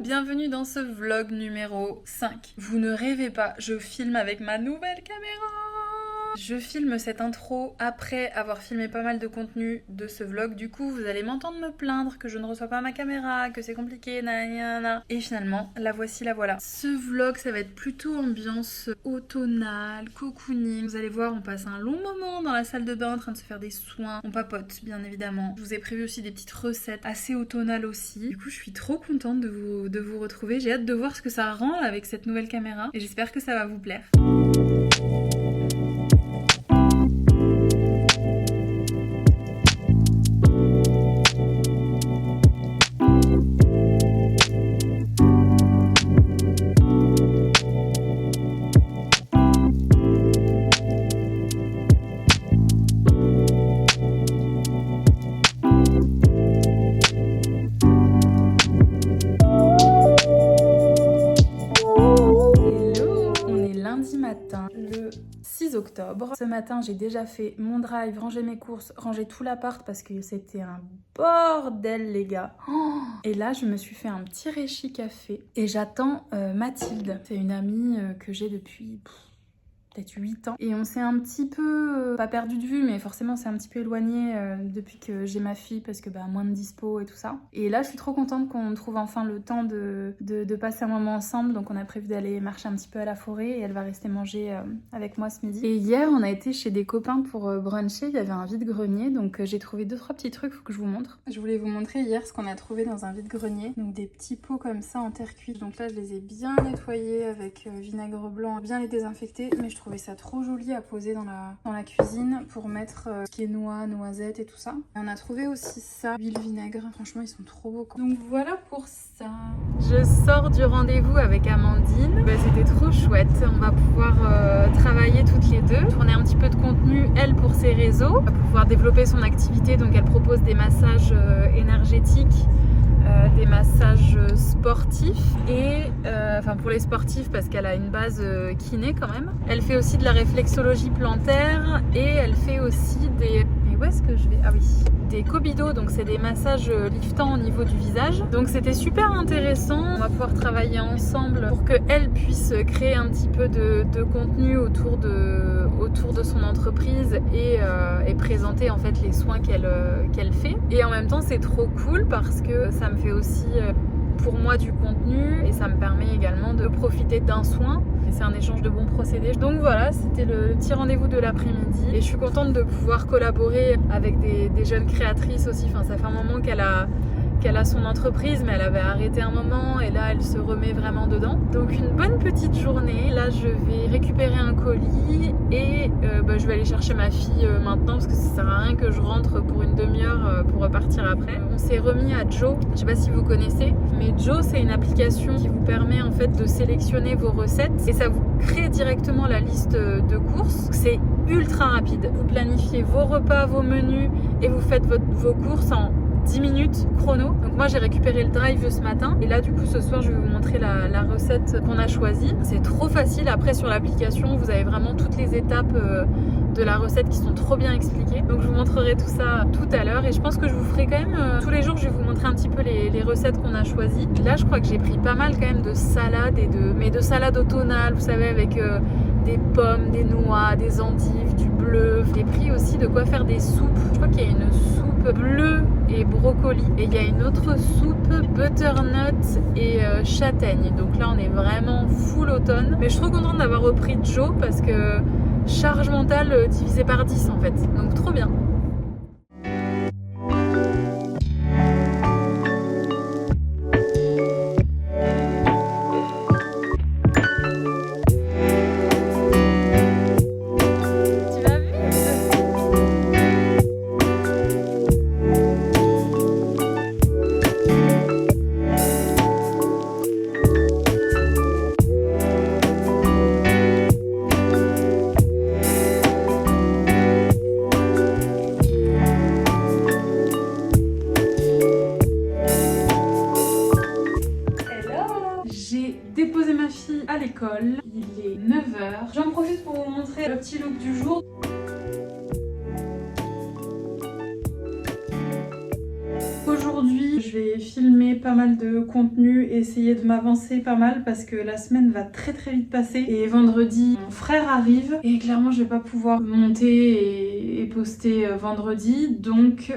bienvenue dans ce vlog numéro 5. Vous ne rêvez pas, je filme avec ma nouvelle caméra. Je filme cette intro après avoir filmé pas mal de contenu de ce vlog. Du coup, vous allez m'entendre me plaindre que je ne reçois pas ma caméra, que c'est compliqué, nanana. Et finalement, la voici, la voilà. Ce vlog, ça va être plutôt ambiance automnale, cocooning. Vous allez voir, on passe un long moment dans la salle de bain en train de se faire des soins. On papote, bien évidemment. Je vous ai prévu aussi des petites recettes assez automnales aussi. Du coup, je suis trop contente de vous retrouver. J'ai hâte de voir ce que ça rend avec cette nouvelle caméra. Et j'espère que ça va vous plaire. Le 6 octobre. Ce matin, j'ai déjà fait mon drive, rangé mes courses, rangé tout l'appart parce que c'était un bordel, les gars. Et là, je me suis fait un petit réchi café et j'attends Mathilde. C'est une amie que j'ai depuis peut-être 8 ans. Et on s'est un petit peu, pas perdu de vue, mais forcément c'est un petit peu éloigné depuis que j'ai ma fille parce que moins de dispo et tout ça. Et là, je suis trop contente qu'on trouve enfin le temps de passer un moment ensemble. Donc on a prévu d'aller marcher un petit peu à la forêt et elle va rester manger avec moi ce midi. Et hier, on a été chez des copains pour bruncher. Il y avait un vide-grenier, donc j'ai trouvé 2-3 petits trucs, faut que je vous montre. Je voulais vous montrer hier ce qu'on a trouvé dans un vide-grenier. Donc des petits pots comme ça en terre cuite. Donc là, je les ai bien nettoyés avec vinaigre blanc, bien les désinfecter. Mais je trouvais ça trop joli à poser dans la cuisine pour mettre ce qui est noix, noisettes et tout ça. Et on a trouvé aussi ça, huile vinaigre. Franchement, ils sont trop beaux. Donc voilà pour ça. Je sors du rendez-vous avec Amandine. C'était trop chouette. On va pouvoir travailler toutes les deux, tourner un petit peu de contenu, elle pour ses réseaux, on va pouvoir développer son activité. Donc elle propose des massages énergétiques, des massages sportifs et enfin pour les sportifs parce qu'elle a une base kiné quand même. Elle fait aussi de la réflexologie plantaire et elle fait aussi des... Mais où est-ce que je vais? Ah oui, des kobido, donc c'est des massages liftants au niveau du visage. Donc c'était super intéressant. On va pouvoir travailler ensemble pour qu'elle puisse créer un petit peu de contenu autour de son entreprise et présenter en fait les soins qu'elle fait. Et en même temps c'est trop cool parce que ça me fait aussi pour moi du contenu et ça me permet également de profiter d'un soin. Et c'est un échange de bons procédés. Donc voilà, c'était le petit rendez-vous de l'après-midi et je suis contente de pouvoir collaborer avec des jeunes créatrices aussi. Enfin, ça fait un moment qu'elle a son entreprise, mais elle avait arrêté un moment et là elle se remet vraiment dedans. Donc une bonne petite journée. Là je vais récupérer un colis et je vais aller chercher ma fille maintenant parce que ça sert à rien que je rentre pour une demi-heure pour repartir après. On s'est remis à Joe, je sais pas si vous connaissez, mais Joe c'est une application qui vous permet en fait de sélectionner vos recettes et ça vous crée directement la liste de courses. C'est ultra rapide. Vous planifiez vos repas, vos menus et vous faites vos courses en 10 minutes chrono. Donc moi j'ai récupéré le drive ce matin et là du coup ce soir je vais vous montrer la recette qu'on a choisie. C'est trop facile. Après sur l'application vous avez vraiment toutes les étapes de la recette qui sont trop bien expliquées. Donc je vous montrerai tout ça tout à l'heure et je pense que je vous ferai quand même tous les jours je vais vous montrer un petit peu les recettes qu'on a choisies. Là je crois que j'ai pris pas mal quand même de salades mais de salades automnales, vous savez, avec des pommes, des noix, des endives, du bleu. J'ai pris aussi de quoi faire des soupes. Je crois qu'il y a une soupe bleu et brocoli et il y a une autre soupe butternut et châtaigne. Donc là on est vraiment full automne, mais je suis trop contente d'avoir repris Joe parce que charge mentale divisée par 10 en fait, donc trop bien. Déposer ma fille à l'école, il est 9h. J'en profite pour vous montrer le petit look du jour. Aujourd'hui, je je vais filmer pas mal de contenu et essayer de m'avancer pas mal parce que la semaine va très vite passer. Et vendredi, mon frère arrive et clairement je vais pas pouvoir monter et poster vendredi. Donc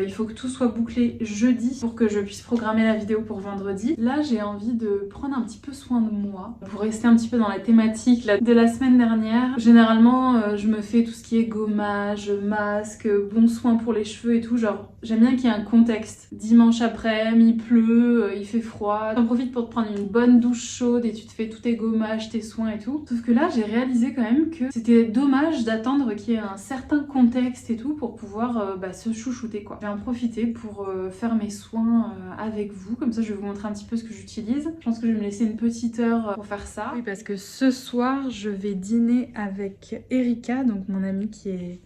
il faut que tout soit bouclé jeudi pour que je puisse programmer la vidéo pour vendredi. Là j'ai envie de prendre un petit peu soin de moi pour rester un petit peu dans la thématique là, de la semaine dernière. Généralement je me fais tout ce qui est gommage, masque, bon soin pour les cheveux et tout. Genre j'aime bien qu'il y ait un contexte. Dimanche après-midi, il pleut, il fait froid. T'en profites pour te prendre une bonne douche chaude et tu te fais tous tes gommages, tes soins et tout. Sauf que là j'ai réalisé quand même que c'était dommage d'attendre qu'il y ait un certain contexte et tout pour pouvoir se chouchouter quoi. Je vais en profiter pour faire mes soins avec vous. Comme ça je vais vous montrer un petit peu ce que j'utilise. Je pense que je vais me laisser une petite heure pour faire ça. Oui, parce que ce soir je vais dîner avec Erika, donc mon amie qui est...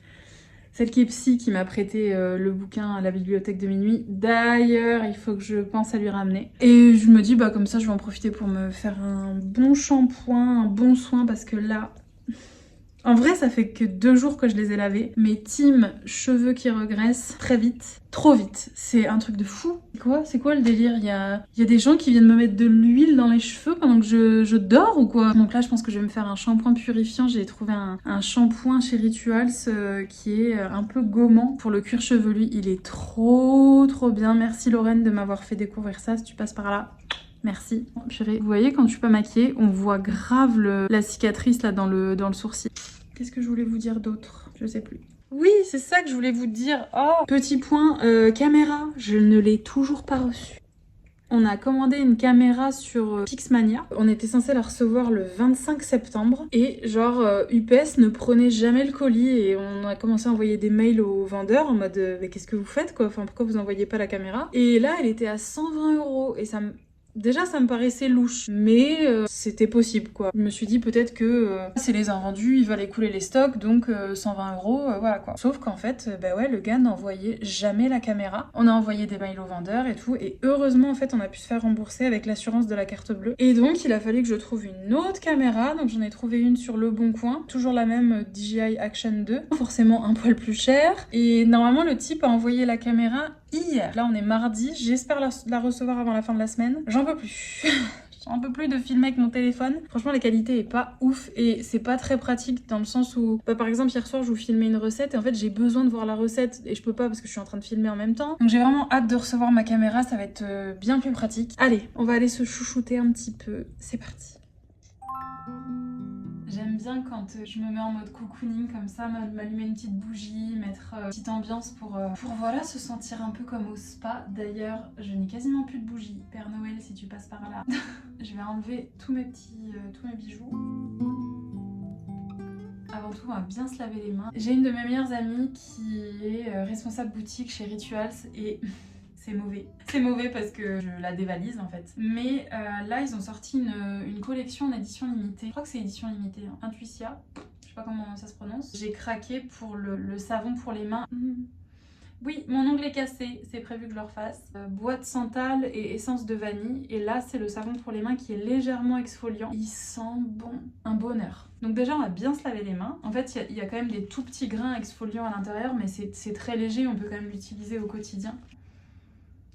celle qui est psy, qui m'a prêté le bouquin à la bibliothèque de minuit. D'ailleurs, il faut que je pense à lui ramener. Et je me dis, bah comme ça, je vais en profiter pour me faire un bon shampoing, un bon soin, parce que là... En vrai, ça fait que 2 jours que je les ai lavés. Mais team cheveux qui regressent très vite, trop vite. C'est un truc de fou. C'est quoi le délire? Il y a des gens qui viennent me mettre de l'huile dans les cheveux pendant que je dors ou quoi? Donc là, je pense que je vais me faire un shampoing purifiant. J'ai trouvé un shampoing chez Rituals qui est un peu gommant pour le cuir chevelu. Il est trop bien. Merci Lorraine de m'avoir fait découvrir ça. Si tu passes par là, merci. Oh, purée. Vous voyez, quand je suis pas maquillée, on voit grave la cicatrice là dans le sourcil. Qu'est-ce que je voulais vous dire d'autre? Je sais plus. Oui, c'est ça que je voulais vous dire. Oh, petit point, caméra. Je ne l'ai toujours pas reçue. On a commandé une caméra sur Pixmania. On était censé la recevoir le 25 septembre. Et genre, UPS ne prenait jamais le colis. Et on a commencé à envoyer des mails aux vendeurs en mode mais qu'est-ce que vous faites quoi? Enfin, pourquoi vous envoyez pas la caméra? Et là, elle était à 120 €. Et ça me... Déjà, ça me paraissait louche, mais c'était possible, quoi. Je me suis dit peut-être que c'est les invendus, ils veulent écouler les stocks, donc 120 €, voilà quoi. Sauf qu'en fait, bah ouais, le gars n'envoyait jamais la caméra. On a envoyé des mails aux vendeurs et tout, et heureusement, en fait, on a pu se faire rembourser avec l'assurance de la carte bleue. Et donc, il a fallu que je trouve une autre caméra, donc j'en ai trouvé une sur Le Bon Coin, toujours la même DJI Action 2, forcément un poil plus cher. Et normalement, le type a envoyé la caméra hier. Là, on est mardi, j'espère la recevoir avant la fin de la semaine. J'en peux plus. J'en peux plus de filmer avec mon téléphone. Franchement, la qualité est pas ouf et c'est pas très pratique dans le sens où, par exemple, hier soir, je vous filmais une recette et en fait, j'ai besoin de voir la recette et je peux pas parce que je suis en train de filmer en même temps. Donc, j'ai vraiment hâte de recevoir ma caméra, ça va être bien plus pratique. Allez, on va aller se chouchouter un petit peu. C'est parti. J'aime bien quand je me mets en mode cocooning comme ça, m'allumer une petite bougie, mettre une petite ambiance pour voilà, se sentir un peu comme au spa. D'ailleurs, je n'ai quasiment plus de bougies. Père Noël, si tu passes par là. Je vais enlever tous mes bijoux. Avant tout, on va bien se laver les mains. J'ai une de mes meilleures amies qui est responsable boutique chez Rituals et... c'est mauvais. C'est mauvais parce que je la dévalise en fait. Mais là, ils ont sorti une collection en édition limitée. Je crois que c'est édition limitée. Hein. Intuitia. Je sais pas comment ça se prononce. J'ai craqué pour le savon pour les mains. Oui, mon ongle est cassé, c'est prévu que je le refasse. Bois de santal et essence de vanille. Et là, c'est le savon pour les mains qui est légèrement exfoliant. Il sent bon, un bonheur. Donc déjà, on va bien se laver les mains. En fait, il y a quand même des tout petits grains exfoliants à l'intérieur, mais c'est très léger, on peut quand même l'utiliser au quotidien.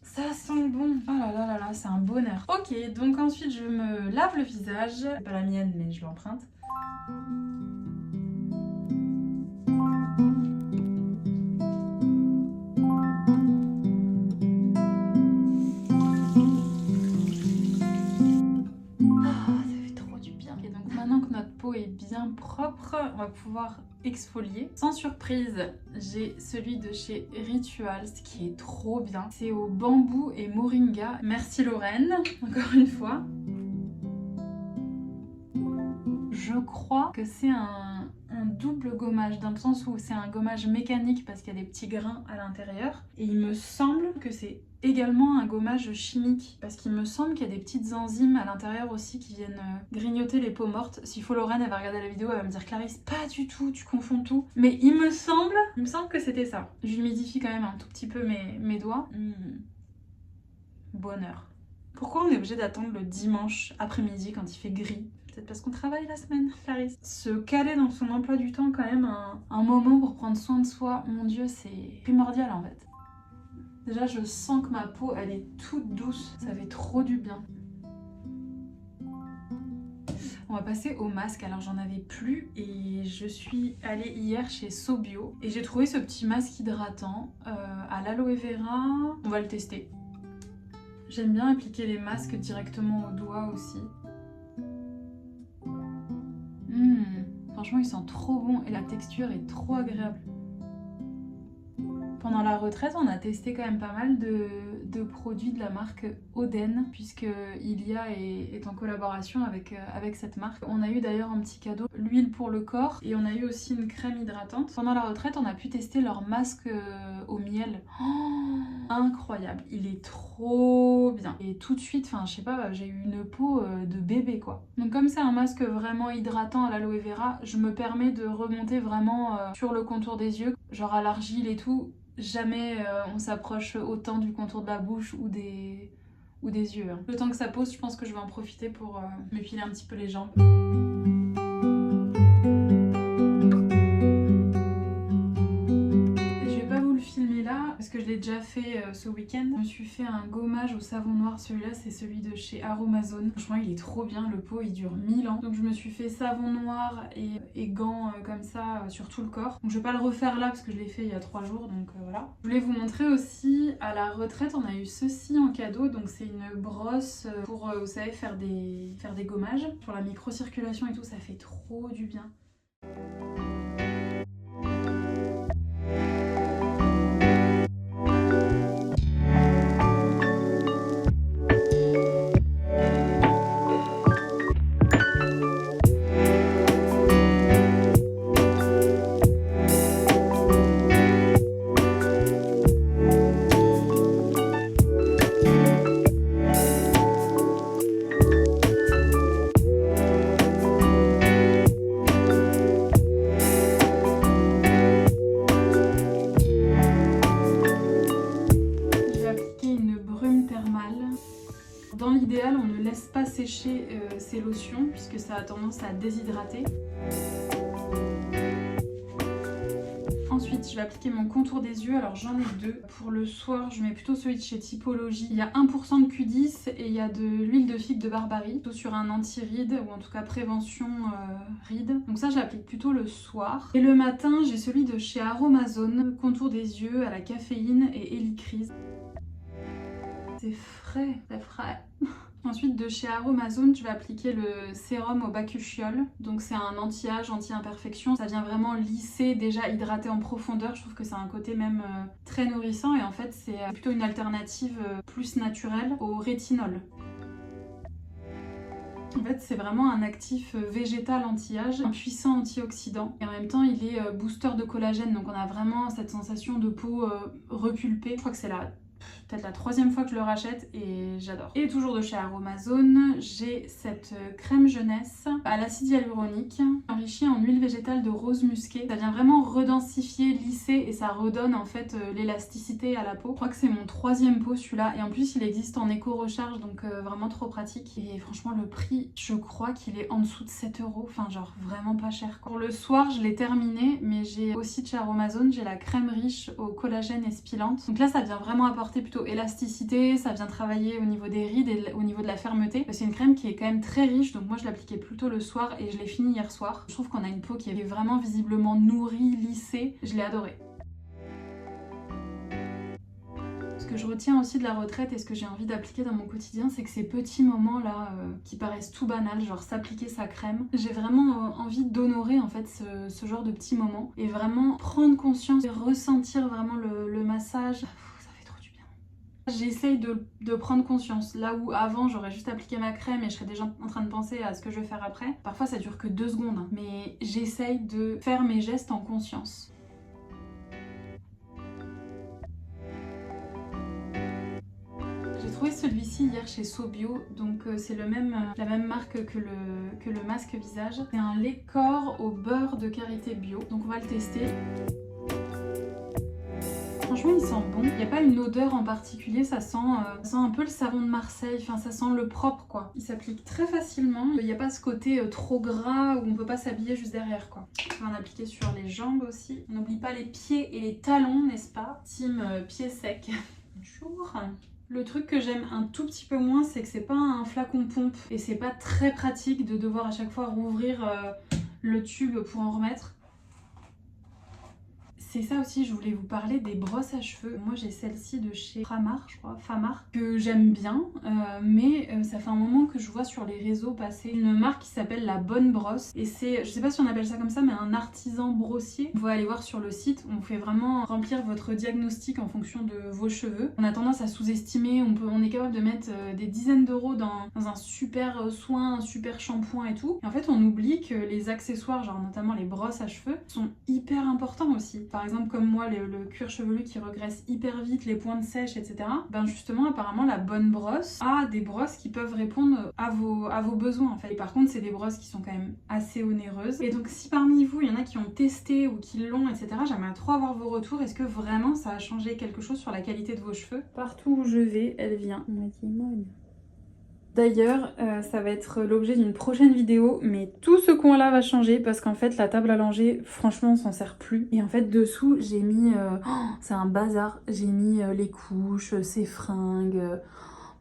Ça sent bon. Oh là là là là, c'est un bonheur. Ok, donc ensuite, je me lave le visage. C'est pas la mienne, mais je l'emprunte. Est bien propre, on va pouvoir exfolier. Sans surprise, j'ai celui de chez Rituals qui est trop bien. C'est au bambou et moringa. Merci Lorraine, encore une fois. Je crois que c'est un double gommage dans le sens où c'est un gommage mécanique parce qu'il y a des petits grains à l'intérieur et il me semble que c'est également un gommage chimique parce qu'il me semble qu'il y a des petites enzymes à l'intérieur aussi qui viennent grignoter les peaux mortes. S'il faut Lorraine, elle va regarder la vidéo, elle va me dire Clarisse, pas du tout, tu confonds tout. Mais il me semble que c'était ça. J'humidifie quand même un tout petit peu mes doigts. Bonheur. Pourquoi on est obligé d'attendre le dimanche après-midi quand il fait gris? Peut-être parce qu'on travaille la semaine, Clarisse. Se caler dans son emploi du temps quand même un moment pour prendre soin de soi, mon Dieu, c'est primordial en fait. Déjà, je sens que ma peau, elle est toute douce. Ça fait trop du bien. On va passer au masque. Alors, j'en avais plus et je suis allée hier chez Sobio. Et j'ai trouvé ce petit masque hydratant à l'aloe vera. On va le tester. J'aime bien appliquer les masques directement au doigt aussi. Franchement, il sent trop bon et la texture est trop agréable. Pendant la retraite, on a testé quand même pas mal de produits de la marque Oden, puisque Ilia est en collaboration avec cette marque. On a eu d'ailleurs un petit cadeau, l'huile pour le corps, et on a eu aussi une crème hydratante. Pendant la retraite, on a pu tester leur masque au miel. Oh, incroyable, il est trop bien. Et tout de suite, enfin je sais pas, j'ai eu une peau de bébé quoi. Donc comme c'est un masque vraiment hydratant à l'aloe vera, je me permets de remonter vraiment sur le contour des yeux, genre à l'argile et tout. Jamais on s'approche autant du contour de la bouche ou des yeux. Le temps que ça pose, je pense que je vais en profiter pour m'épiler un petit peu les jambes. Parce que je l'ai déjà fait ce week-end. Je me suis fait un gommage au savon noir. Celui-là, c'est celui de chez Aromazone. Franchement, il est trop bien. Le pot, il dure 1000 ans. Donc, je me suis fait savon noir et gants comme ça sur tout le corps. Donc, je vais pas le refaire là parce que je l'ai fait il y a 3 jours. Donc, voilà. Je voulais vous montrer aussi, à la retraite, on a eu ceci en cadeau. Donc, c'est une brosse pour, vous savez, faire des gommages. Pour la microcirculation et tout, ça fait trop du bien. Dans l'idéal, on ne laisse pas sécher ces lotions puisque ça a tendance à déshydrater. Ensuite, je vais appliquer mon contour des yeux. Alors j'en ai 2. Pour le soir, je mets plutôt celui de chez Typologie. Il y a 1% de Q10 et il y a de l'huile de figue de Barbarie, plutôt sur un anti-rides ou en tout cas prévention rides. Donc ça, je l'applique plutôt le soir. Et le matin, j'ai celui de chez Aromazone, contour des yeux à la caféine et hélicryse. C'est frais, c'est frais. Ensuite, de chez Aromazone, je vais appliquer le sérum au bakuchiol. Donc c'est un anti-âge, anti-imperfection. Ça vient vraiment lisser, déjà hydrater en profondeur. Je trouve que c'est un côté même très nourrissant. Et en fait, c'est plutôt une alternative plus naturelle au rétinol. En fait, c'est vraiment un actif végétal anti-âge, un puissant antioxydant. Et en même temps, il est booster de collagène. Donc on a vraiment cette sensation de peau repulpée. Je crois que c'est peut-être la 3e fois que je le rachète et j'adore. Et toujours de chez Aromazone, j'ai cette crème jeunesse à l'acide hyaluronique enrichie en huile végétale de rose musquée. Ça vient vraiment redensifier, lisser et ça redonne en fait l'élasticité à la peau. Je crois que c'est mon 3e pot celui-là et en plus il existe en éco-recharge donc vraiment trop pratique. Et franchement le prix, je crois qu'il est en dessous de 7 €, enfin genre vraiment pas cher. Pour le soir je l'ai terminé mais j'ai aussi de chez Aromazone, j'ai la crème riche au collagène et spilante. Donc là ça vient vraiment apporter plutôt élasticité, ça vient travailler au niveau des rides et au niveau de la fermeté. C'est une crème qui est quand même très riche, donc moi je l'appliquais plutôt le soir et je l'ai fini hier soir. Je trouve qu'on a une peau qui est vraiment visiblement nourrie, lissée, je l'ai adorée. Ce que je retiens aussi de la retraite et ce que j'ai envie d'appliquer dans mon quotidien, c'est que ces petits moments là qui paraissent tout banals, genre s'appliquer sa crème, j'ai vraiment envie d'honorer en fait ce genre de petits moments et vraiment prendre conscience et ressentir vraiment le massage. J'essaye de prendre conscience. Là où avant j'aurais juste appliqué ma crème et je serais déjà en train de penser à ce que je vais faire après. Parfois ça dure que 2 secondes, hein. Mais j'essaye de faire mes gestes en conscience. J'ai trouvé celui-ci hier chez Sobio, donc c'est la même marque que le masque visage. C'est un lait corps au beurre de karité bio, donc on va le tester. Franchement il sent bon, il n'y a pas une odeur en particulier, ça sent un peu le savon de Marseille, enfin ça sent le propre quoi. Il s'applique très facilement, il n'y a pas ce côté trop gras où on peut pas s'habiller juste derrière quoi. On va en appliquer sur les jambes aussi. On n'oublie pas les pieds et les talons n'est-ce pas? Team pieds secs. Bonjour. Le truc que j'aime un tout petit peu moins, c'est que c'est pas un flacon pompe et c'est pas très pratique de devoir à chaque fois rouvrir le tube pour en remettre. C'est ça aussi, je voulais vous parler des brosses à cheveux. Moi j'ai celle-ci de chez Famar, je crois, Famar, que j'aime bien, mais ça fait un moment que je vois sur les réseaux passer une marque qui s'appelle La Bonne Brosse. Et c'est, je sais pas si on appelle ça comme ça, mais un artisan brossier. Vous pouvez aller voir sur le site, on fait vraiment remplir votre diagnostic en fonction de vos cheveux. On a tendance à sous-estimer, on est capable de mettre des dizaines d'euros dans un super soin, un super shampoing et tout. Et en fait on oublie que les accessoires, genre notamment les brosses à cheveux, sont hyper importants aussi. Par exemple comme moi le cuir chevelu qui regresse hyper vite, les pointes sèches, etc. Ben justement apparemment la bonne brosse a des brosses qui peuvent répondre à vos besoins en fait. Et par contre c'est des brosses qui sont quand même assez onéreuses. Et donc si parmi vous il y en a qui ont testé ou qui l'ont, etc. j'aimerais trop avoir vos retours. Est-ce que vraiment ça a changé quelque chose sur la qualité de vos cheveux? Partout où je vais, elle vient. D'ailleurs, ça va être l'objet d'une prochaine vidéo, mais tout ce coin-là va changer parce qu'en fait, la table à langer, franchement, on s'en sert plus. Et en fait, dessous, j'ai mis... c'est un bazar. J'ai mis les couches, ses fringues...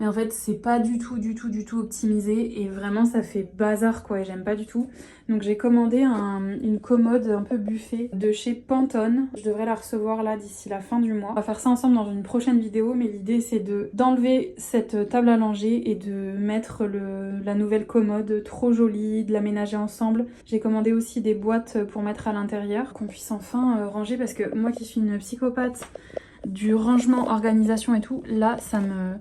mais en fait, c'est pas du tout optimisé et vraiment, ça fait bazar quoi et j'aime pas du tout. Donc j'ai commandé une commode un peu buffet de chez Pantone. Je devrais la recevoir là d'ici la fin du mois. On va faire ça ensemble dans une prochaine vidéo, mais l'idée c'est d'enlever cette table à langer et de mettre la nouvelle commode trop jolie, de l'aménager ensemble. J'ai commandé aussi des boîtes pour mettre à l'intérieur, qu'on puisse enfin ranger parce que moi qui suis une psychopathe du rangement, organisation et tout, là ça me...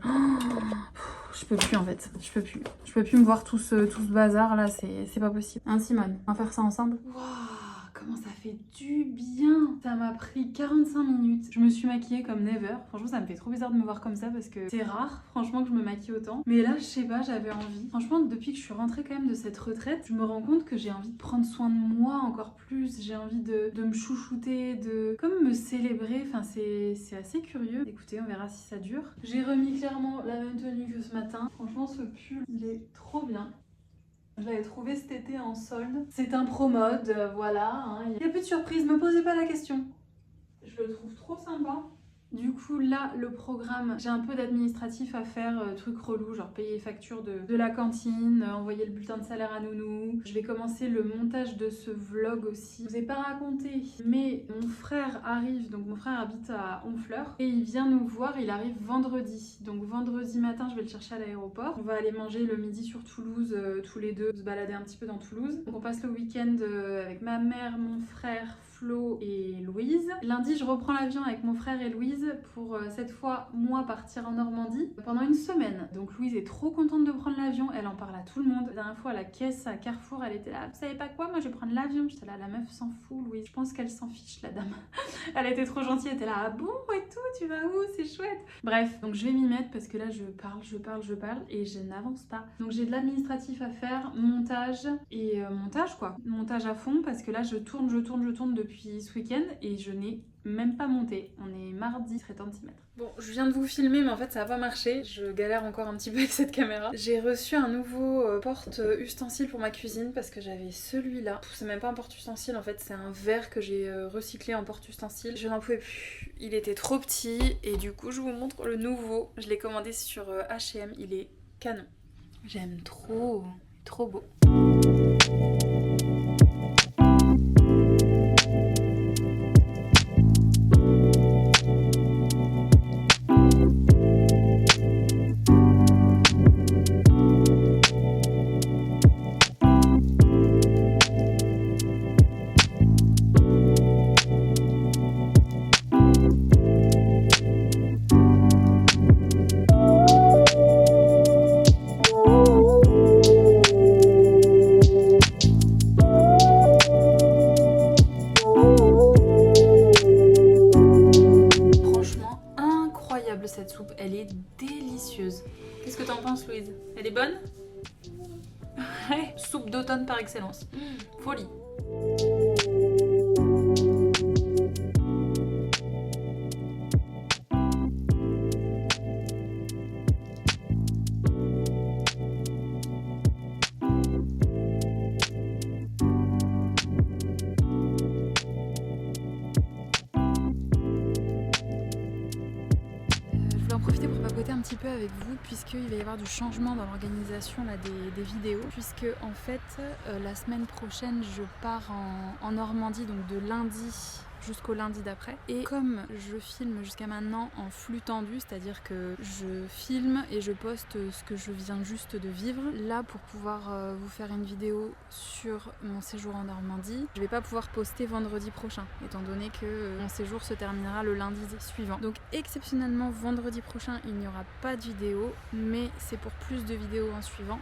je peux plus en fait, je peux plus. Je peux plus me voir tout ce bazar là, c'est pas possible. Hein Simone, on va faire ça ensemble? Waouh, comment ça fait du bien! Ça m'a pris 45 minutes. Je me suis maquillée comme never. Franchement, ça me fait trop bizarre de me voir comme ça parce que c'est rare, franchement, que je me maquille autant. Mais là, je sais pas, j'avais envie. Franchement, depuis que je suis rentrée quand même de cette retraite, je me rends compte que j'ai envie de prendre soin de moi encore plus. J'ai envie de me chouchouter, de comme me célébrer. Enfin, c'est assez curieux. Écoutez, on verra si ça dure. J'ai remis clairement la même tenue que ce matin. Franchement, ce pull, il est trop bien. Je l'avais trouvé cet été en solde. C'est un pro-mode, voilà. Hein. Il n'y a plus de surprise, me posez pas la question. Je le trouve trop sympa. Du coup là le programme, j'ai un peu d'administratif à faire, trucs relous, genre payer les factures de la cantine, envoyer le bulletin de salaire à Nounou. Je vais commencer le montage de ce vlog aussi. Je vous ai pas raconté, mais mon frère arrive, donc mon frère habite à Honfleur et il vient nous voir, il arrive vendredi. Donc vendredi matin je vais le chercher à l'aéroport. On va aller manger le midi sur Toulouse, tous les deux, se balader un petit peu dans Toulouse. Donc on passe le week-end avec ma mère, mon frère, Flo et Louise. Lundi, je reprends l'avion avec mon frère et Louise pour cette fois, moi, partir en Normandie pendant une semaine. Donc Louise est trop contente de prendre l'avion, elle en parle à tout le monde. La dernière fois à la caisse à Carrefour, elle était là, vous savez pas quoi, moi je vais prendre l'avion. J'étais là, la meuf s'en fout Louise, je pense qu'elle s'en fiche la dame. Elle était trop gentille, elle était là, ah bon et tout, tu vas où, c'est chouette. Bref, donc je vais m'y mettre parce que là je parle et je n'avance pas. Donc j'ai de l'administratif à faire, montage et montage quoi. Montage à fond parce que là je tourne depuis ce week-end et je n'ai même pas monté. On est mardi, il serait temps de s'y mettre. Bon, je viens de vous filmer mais en fait ça n'a pas marché. Je galère encore un petit peu avec cette caméra. J'ai reçu un nouveau porte-ustensile pour ma cuisine parce que j'avais celui-là. C'est même pas un porte-ustensile en fait, c'est un verre que j'ai recyclé en porte-ustensile. Je n'en pouvais plus. Il était trop petit et du coup je vous montre le nouveau. Je l'ai commandé sur H&M, il est canon. J'aime trop, trop beau. Cette soupe, elle est délicieuse. Qu'est-ce que t'en penses Louise? Elle est bonne? Ouais, soupe d'automne par excellence. Folie. puisqu'il va y avoir du changement dans l'organisation là, des vidéos, puisque en fait la semaine prochaine je pars en Normandie, donc de lundi jusqu'au lundi d'après. Et comme je filme jusqu'à maintenant en flux tendu, c'est-à-dire que je filme et je poste ce que je viens juste de vivre, là pour pouvoir vous faire une vidéo sur mon séjour en Normandie, je vais pas pouvoir poster vendredi prochain, étant donné que mon séjour se terminera le lundi suivant. Donc exceptionnellement vendredi prochain il n'y aura pas de vidéo, mais c'est pour plus de vidéos en suivant,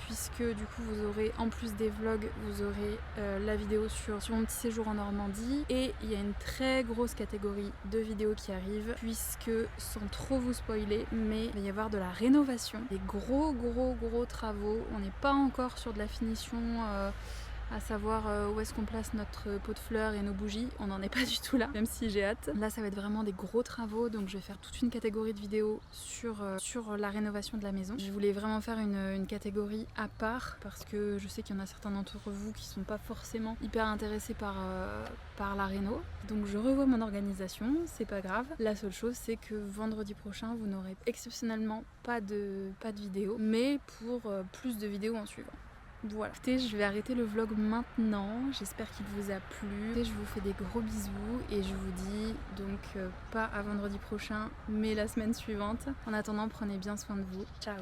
puisque du coup vous aurez en plus des vlogs, vous aurez la vidéo sur mon petit séjour en Normandie, et il y a une très grosse catégorie de vidéos qui arrivent, puisque sans trop vous spoiler, mais il va y avoir de la rénovation, des gros travaux. On n'est pas encore sur de la finition, à savoir où est-ce qu'on place notre pot de fleurs et nos bougies, on n'en est pas du tout là, même si j'ai hâte. Là ça va être vraiment des gros travaux, donc je vais faire toute une catégorie de vidéos sur la rénovation de la maison. Je voulais vraiment faire une catégorie à part, parce que je sais qu'il y en a certains d'entre vous qui sont pas forcément hyper intéressés par la réno. Donc je revois mon organisation, c'est pas grave. La seule chose c'est que vendredi prochain vous n'aurez exceptionnellement pas de vidéo, mais pour plus de vidéos en suivant. Voilà, écoutez, je vais arrêter le vlog maintenant, j'espère qu'il vous a plu. Et je vous fais des gros bisous et je vous dis donc pas à vendredi prochain, mais la semaine suivante. En attendant, prenez bien soin de vous. Ciao.